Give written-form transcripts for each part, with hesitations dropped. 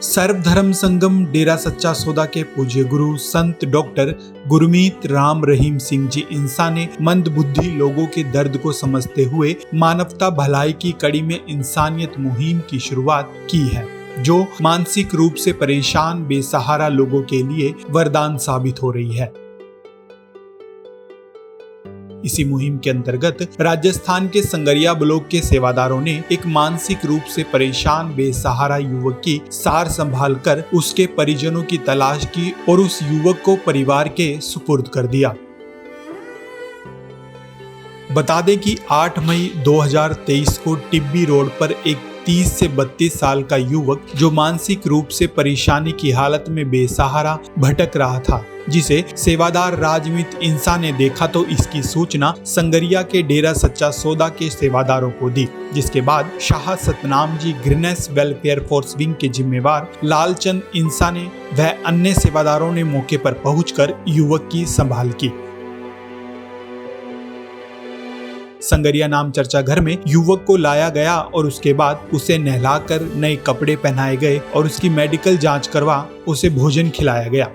सर्वधर्म संगम डेरा सच्चा सौदा के पूज्य गुरु संत डॉक्टर गुरमीत राम रहीम सिंह जी इंसा ने मंदबुद्धि लोगों के दर्द को समझते हुए मानवता भलाई की कड़ी में इंसानियत मुहिम की शुरुआत की है, जो मानसिक रूप से परेशान बेसहारा लोगों के लिए वरदान साबित हो रही है। इसी मुहिम के अंतर्गत राजस्थान के संगरिया ब्लॉक के सेवादारों ने एक मानसिक रूप से परेशान बेसहारा युवक की सार संभाल कर उसके परिजनों की तलाश की और उस युवक को परिवार के सुपुर्द कर दिया। बता दें कि 8 मई 2023 को टिब्बी रोड पर एक 30 से 32 साल का युवक जो मानसिक रूप से परेशानी की हालत में बेसहारा भटक रहा था, जिसे सेवादार राजमीत इंसा ने देखा तो इसकी सूचना संगरिया के डेरा सच्चा सौदा के सेवादारों को दी, जिसके बाद Shah Satnam ji greenish welfare force wing के जिम्मेवार लालचंद इंसा ने व अन्य सेवादारों ने मौके पर पहुंचकर युवक की संभाल की। संगरिया नाम चर्चा घर में युवक को लाया गया और उसके बाद उसे नहलाकर नए कपड़े पहनाए गए और उसकी मेडिकल जांच करवा उसे भोजन खिलाया गया।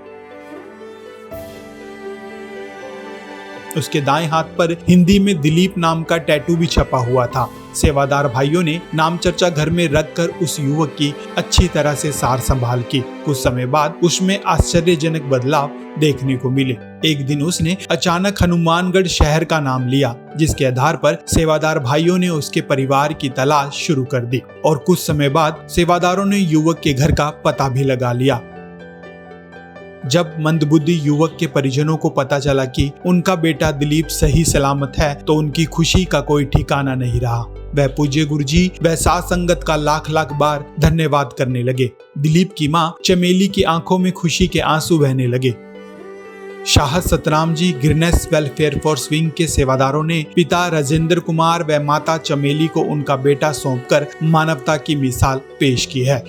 उसके दाएं हाथ पर हिंदी में दिलीप नाम का टैटू भी छपा हुआ था। सेवादार भाइयों ने नाम चर्चा घर में रखकर उस युवक की अच्छी तरह से सार संभाल की। कुछ समय बाद उसमें आश्चर्यजनक बदलाव देखने को मिले। एक दिन उसने अचानक हनुमानगढ़ शहर का नाम लिया, जिसके आधार पर सेवादार भाइयों ने उसके परिवार की तलाश शुरू कर दी और कुछ समय बाद सेवादारों ने युवक के घर का पता भी लगा लिया। जब मंदबुद्धि युवक के परिजनों को पता चला कि उनका बेटा दिलीप सही सलामत है, तो उनकी खुशी का कोई ठिकाना नहीं रहा। वह पूज्य गुरुजी व साथ संगत का लाख लाख बार धन्यवाद करने लगे। दिलीप की मां चमेली की आंखों में खुशी के आंसू बहने लगे। शाह सतराम जी ग्रीनेस वेलफेयर फोर्स विंग के सेवादारों ने पिता राजेंद्र कुमार व माता चमेली को उनका बेटा सौंपकर मानवता की मिसाल पेश की है।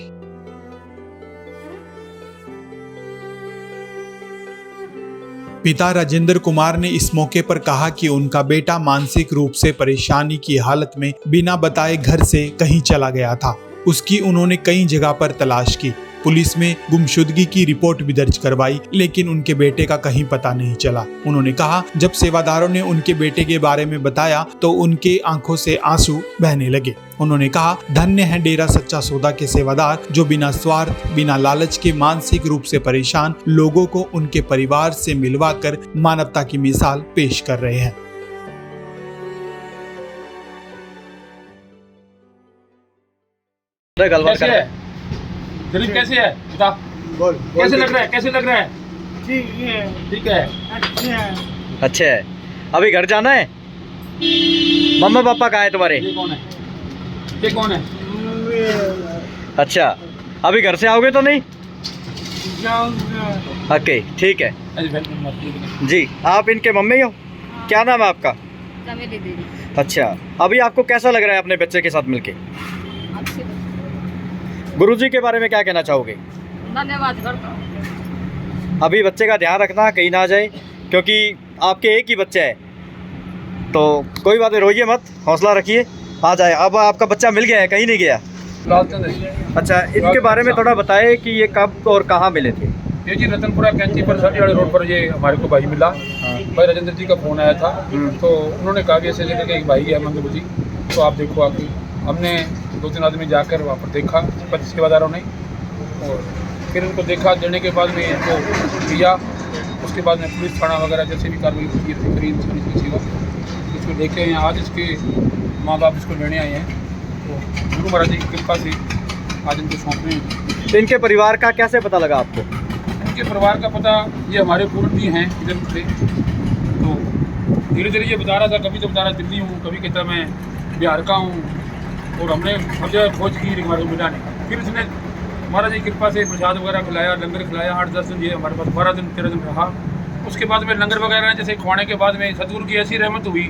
पिता राजेंद्र कुमार ने इस मौके पर कहा कि उनका बेटा मानसिक रूप से परेशानी की हालत में बिना बताए घर से कहीं चला गया था। उसकी उन्होंने कई जगह पर तलाश की। पुलिस में गुमशुदगी की रिपोर्ट भी दर्ज करवाई, लेकिन उनके बेटे का कहीं पता नहीं चला। उन्होंने कहा, जब सेवादारों ने उनके बेटे के बारे में बताया तो उनके आंखों से आंसू बहने लगे। उन्होंने कहा, धन्य है डेरा सच्चा सौदा के सेवादार जो बिना स्वार्थ बिना लालच के मानसिक रूप से परेशान लोगों को उनके परिवार से मिलवा कर मानवता की मिसाल पेश कर रहे हैं। दिलीप कैसे है बता, कैसे लग रहा है, कैसे लग रहा है? ठीक है, अच्छा है। अभी घर जाना है? मम्मा पापा कहाँ है तुम्हारे? ये कौन है? ये कौन है? अच्छा, अभी घर से आओगे तो नहीं? ओके, ठीक है जी। आप इनके मम्मी हो? क्या नाम है आपका? चमेली देवी। अच्छा, अभी आपको कैसा लग रहा है अपने बच्चे के साथ मिलके? गुरुजी के बारे में क्या कहना चाहोगे? धन्यवाद करता हूँ। अभी बच्चे का ध्यान रखना कहीं ना जाए, क्योंकि आपके एक ही बच्चा है, तो कोई बात नहीं, रोइए मत, हौसला रखिए, आ जाए। अब आपका बच्चा मिल गया है, कहीं नहीं गया? अच्छा, इनके बारे में थोड़ा बताएं कि ये कब और कहाँ मिले थे? ये जी रतनपुरा कैंची पर साड़ी रोड पर ये हमारे को भाई मिला। भाई राजेंद्र जी का फोन आया था, तो उन्होंने कहा कि ऐसे जगह एक भाई है मंदबुद्धि, तो आप देखो आके। हमने 2-3 आदमी जाकर वहाँ पर देखा सेवादारों ने, और फिर उनको देखा, देने के बाद में इनको किया। उसके बाद में पुलिस थाना वगैरह जैसे भी कार्रवाई की करीब इसको लेके आए हैं। आज इसके माँ बाप इसको लेने आए हैं, तो गुरु महाराज जी की कृपा से आज इनको सौंप रहे हैं। तो इनके परिवार का कैसे पता लगा आपको? इनके परिवार का पता, ये हमारे पूर्व जी हैं इधर से, तो धीरे धीरे ये बता रहा था, कभी तो बता रहा दिल्ली हूँ, कभी कहता मैं बिहार का हूँ, और हमने हर जगह खोज की हमारे को मिला नहीं। फिर इसने महाराज जी की कृपा से प्रसाद वगैरह खिलाया, लंगर खिलाया। 8-10 दिन ये हमारे पास 12 दिन 13 दिन रहा। उसके बाद में लंगर वगैरह जैसे खुआने के बाद में सतगुरु की ऐसी रहमत हुई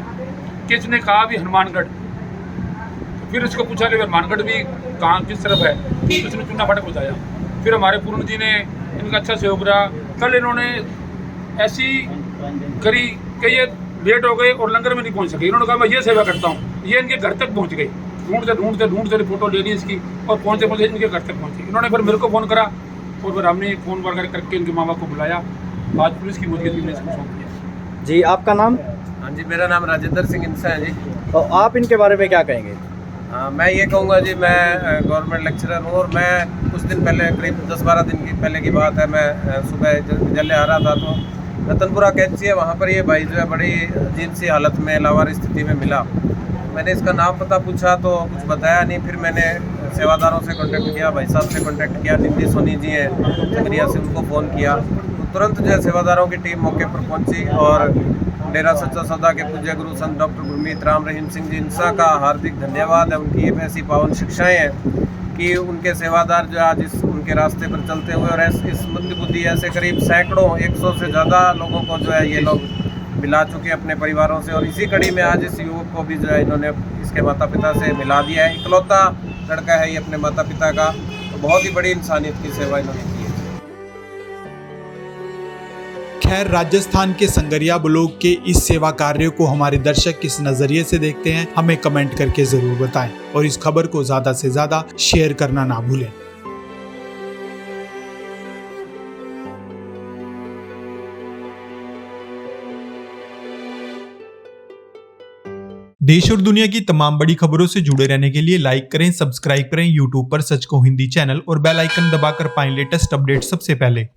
कि इसने कहा भी हनुमानगढ़। तो फिर इसको पूछा कि हनुमानगढ़ भी कहाँ किस तरफ है, तो इसने चुना फाटक बताया। फिर हमारे पूर्ण जी ने इनका अच्छा सहयोग रहा। कल इन्होंने ऐसी करी कि ये लेट हो गए और लंगर में नहीं पहुँच सके। इन्होंने कहा मैं ये सेवा करता हूँ, ये इनके घर तक पहुँच गए। ढूंढते फोटो ले ली इसकी और पहुँचते इनके घर तक पहुँचे। इन्होंने फिर मेरे को फ़ोन करा और फिर हमने फ़ोन वगैरह करके इनके माँ बाप को बुलाया। आज पुलिस की मौजूदगी में इसको सौंप दिया। जी आपका नाम? हाँ जी, मेरा नाम राजेंद्र सिंह इंसा है जी। तो आप इनके बारे में क्या कहेंगे? हाँ, मैं ये कहूँगा जी, मैं गवर्नमेंट लेक्चरर हूँ और मैं कुछ दिन पहले, करीब 10-12 दिन की पहले की बात है, मैं सुबह विद्यालय आ रहा था तो रतनपुरा कैंची है, वहाँ पर ये भाई जो है बड़ी अजीब सी हालत में, लावार स्थिति में मिला। मैंने इसका नाम पता पूछा तो कुछ बताया नहीं। फिर मैंने सेवादारों से कांटेक्ट किया, भाई साहब से कांटेक्ट किया, निंदी सोनी जी हैं चंद्रिया से, उनको फ़ोन किया तो तुरंत जो है सेवादारों की टीम मौके पर पहुंची और डेरा सच्चा सौदा के पूज्य गुरु संत डॉक्टर गुरमीत राम रहीम सिंह जी इंसा का हार्दिक धन्यवाद है। उनकी ऐसी पावन शिक्षाएँ हैं कि उनके सेवादार जो आज इस उनके रास्ते पर चलते हुए और इस मंदबुद्धि ऐसे करीब सैकड़ों 100 से ज़्यादा लोगों को जो है ये लोग मिला चुके अपने परिवारों से, और इसी कड़ी में आज इस युवक को भी जो है इन्होंने इसके माता पिता से मिला दिया है। इकलौता लड़का है ये अपने माता पिता का, तो बहुत ही बड़ी इंसानियत की सेवा इन्होंने की है। खैर, राजस्थान के संगरिया ब्लॉक के इस सेवा कार्य को हमारे दर्शक किस नजरिए से देखते हैं, हमें कमेंट करके जरूर बताएं और इस खबर को ज्यादा से ज्यादा शेयर करना ना भूलें। देश और दुनिया की तमाम बड़ी खबरों से जुड़े रहने के लिए लाइक करें, सब्सक्राइब करें यूट्यूब पर सच को हिंदी चैनल और बेल आइकन दबाकर पाएं लेटेस्ट अपडेट सबसे पहले।